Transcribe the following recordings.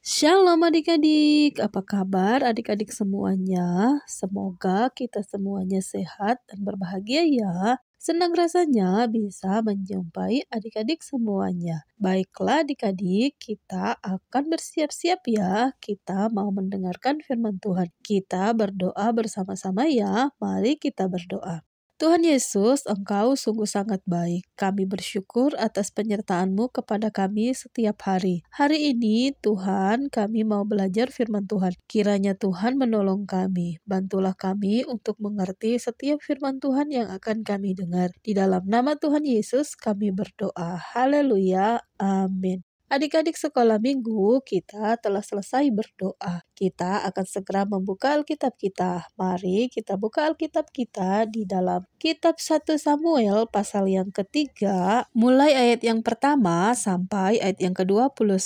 Shalom adik-adik, apa kabar adik-adik semuanya? Semoga kita semuanya sehat dan berbahagia ya. Senang rasanya bisa menjumpai adik-adik semuanya. Baiklah adik-adik, kita akan bersiap-siap ya. Kita mau mendengarkan firman Tuhan. Kita berdoa bersama-sama ya. Mari kita berdoa. Tuhan Yesus, Engkau sungguh sangat baik. Kami bersyukur atas penyertaan-Mu kepada kami setiap hari. Hari ini, Tuhan, kami mau belajar firman Tuhan. Kiranya Tuhan menolong kami. Bantulah kami untuk mengerti setiap firman Tuhan yang akan kami dengar. Di dalam nama Tuhan Yesus, kami berdoa. Haleluya. Amin. Adik-adik sekolah minggu, kita telah selesai berdoa. Kita akan segera membuka Alkitab kita. Mari kita buka Alkitab kita di dalam Kitab 1 Samuel pasal yang ketiga, mulai ayat yang pertama sampai ayat yang ke-21.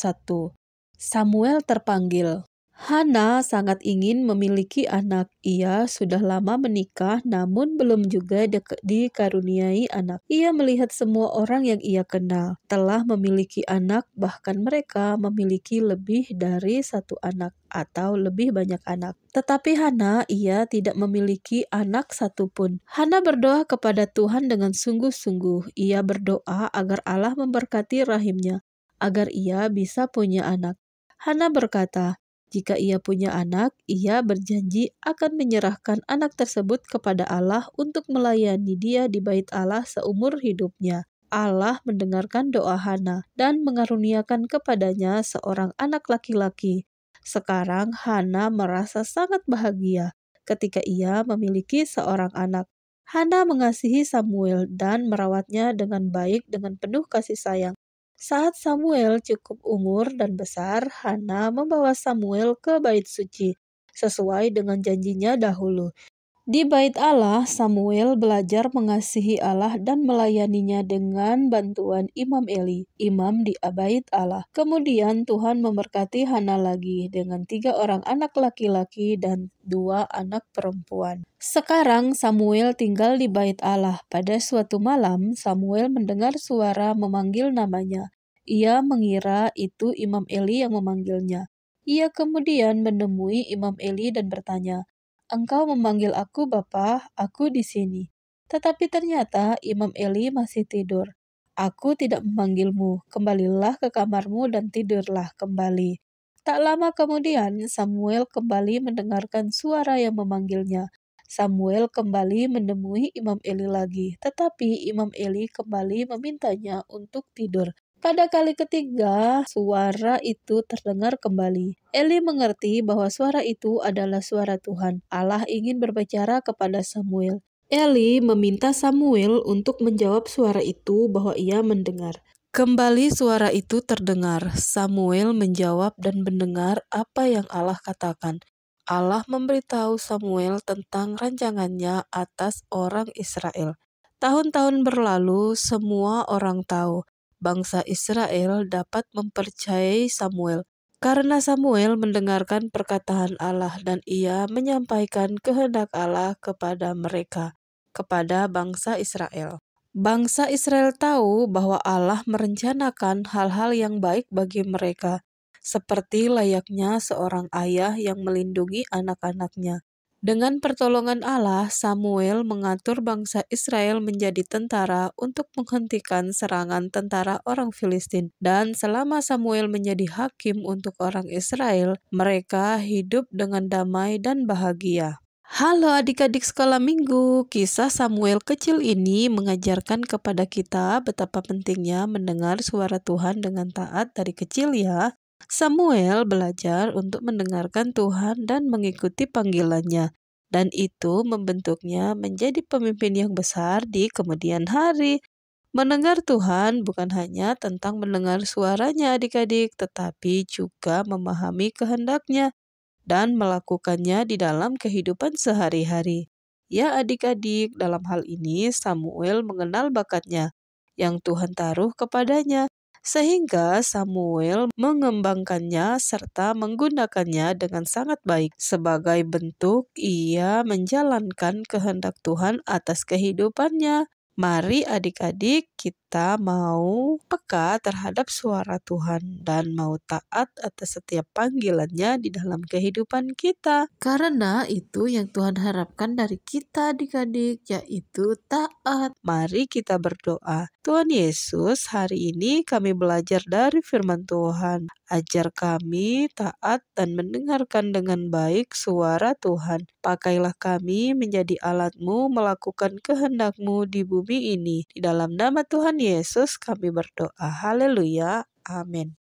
Samuel terpanggil. Hana sangat ingin memiliki anak. Ia sudah lama menikah namun belum juga dikaruniai anak. Ia melihat semua orang yang ia kenal telah memiliki anak, bahkan mereka memiliki lebih dari satu anak atau lebih banyak anak. Tetapi Hana, ia tidak memiliki anak satupun. Hana berdoa kepada Tuhan dengan sungguh-sungguh. Ia berdoa agar Allah memberkati rahimnya, agar ia bisa punya anak. Hana berkata, jika ia punya anak, ia berjanji akan menyerahkan anak tersebut kepada Allah untuk melayani dia di bait Allah seumur hidupnya. Allah mendengarkan doa Hana dan mengaruniakan kepadanya seorang anak laki-laki. Sekarang Hana merasa sangat bahagia ketika ia memiliki seorang anak. Hana mengasihi Samuel dan merawatnya dengan baik dengan penuh kasih sayang. Saat Samuel cukup umur dan besar, Hana membawa Samuel ke bait suci, sesuai dengan janjinya dahulu. Di bait Allah, Samuel belajar mengasihi Allah dan melayaninya dengan bantuan Imam Eli, imam di bait Allah. Kemudian Tuhan memberkati Hana lagi dengan 3 orang anak laki-laki dan 2 anak perempuan. Sekarang Samuel tinggal di bait Allah. Pada suatu malam, Samuel mendengar suara memanggil namanya. Ia mengira itu Imam Eli yang memanggilnya. Ia kemudian menemui Imam Eli dan bertanya, "Engkau memanggil aku, Bapa, aku di sini." Tetapi ternyata Imam Eli masih tidur. "Aku tidak memanggilmu, kembalilah ke kamarmu dan tidurlah kembali." Tak lama kemudian Samuel kembali mendengarkan suara yang memanggilnya. Samuel kembali menemui Imam Eli lagi, tetapi Imam Eli kembali memintanya untuk tidur. Pada kali ketiga, suara itu terdengar kembali. Eli mengerti bahwa suara itu adalah suara Tuhan. Allah ingin berbicara kepada Samuel. Eli meminta Samuel untuk menjawab suara itu bahwa ia mendengar. Kembali suara itu terdengar. Samuel menjawab dan mendengar apa yang Allah katakan. Allah memberitahu Samuel tentang rancangannya atas orang Israel. Tahun-tahun berlalu, semua orang tahu bangsa Israel dapat mempercayai Samuel karena Samuel mendengarkan perkataan Allah dan ia menyampaikan kehendak Allah kepada mereka, kepada bangsa Israel. Bangsa Israel tahu bahwa Allah merencanakan hal-hal yang baik bagi mereka, seperti layaknya seorang ayah yang melindungi anak-anaknya. Dengan pertolongan Allah, Samuel mengatur bangsa Israel menjadi tentara untuk menghentikan serangan tentara orang Filistin. Dan selama Samuel menjadi hakim untuk orang Israel, mereka hidup dengan damai dan bahagia. Halo adik-adik sekolah minggu, kisah Samuel kecil ini mengajarkan kepada kita betapa pentingnya mendengar suara Tuhan dengan taat dari kecil ya. Samuel belajar untuk mendengarkan Tuhan dan mengikuti panggilannya, dan itu membentuknya menjadi pemimpin yang besar di kemudian hari. Mendengar Tuhan bukan hanya tentang mendengar suaranya adik-adik, tetapi juga memahami kehendaknya dan melakukannya di dalam kehidupan sehari-hari. Ya adik-adik, dalam hal ini Samuel mengenal bakatnya yang Tuhan taruh kepadanya, sehingga Samuel mengembangkannya serta menggunakannya dengan sangat baik. Sebagai bentuk ia menjalankan kehendak Tuhan atas kehidupannya. Mari adik-adik kita mau peka terhadap suara Tuhan dan mau taat atas setiap panggilannya di dalam kehidupan kita. Karena itu yang Tuhan harapkan dari kita adik-adik, yaitu taat. Mari kita berdoa. Tuhan Yesus, hari ini kami belajar dari firman Tuhan. Ajar kami taat dan mendengarkan dengan baik suara Tuhan. Pakailah kami menjadi alat-Mu melakukan kehendak-Mu di bumi ini. Di dalam nama Tuhan Yesus kami berdoa. Haleluya. Amin.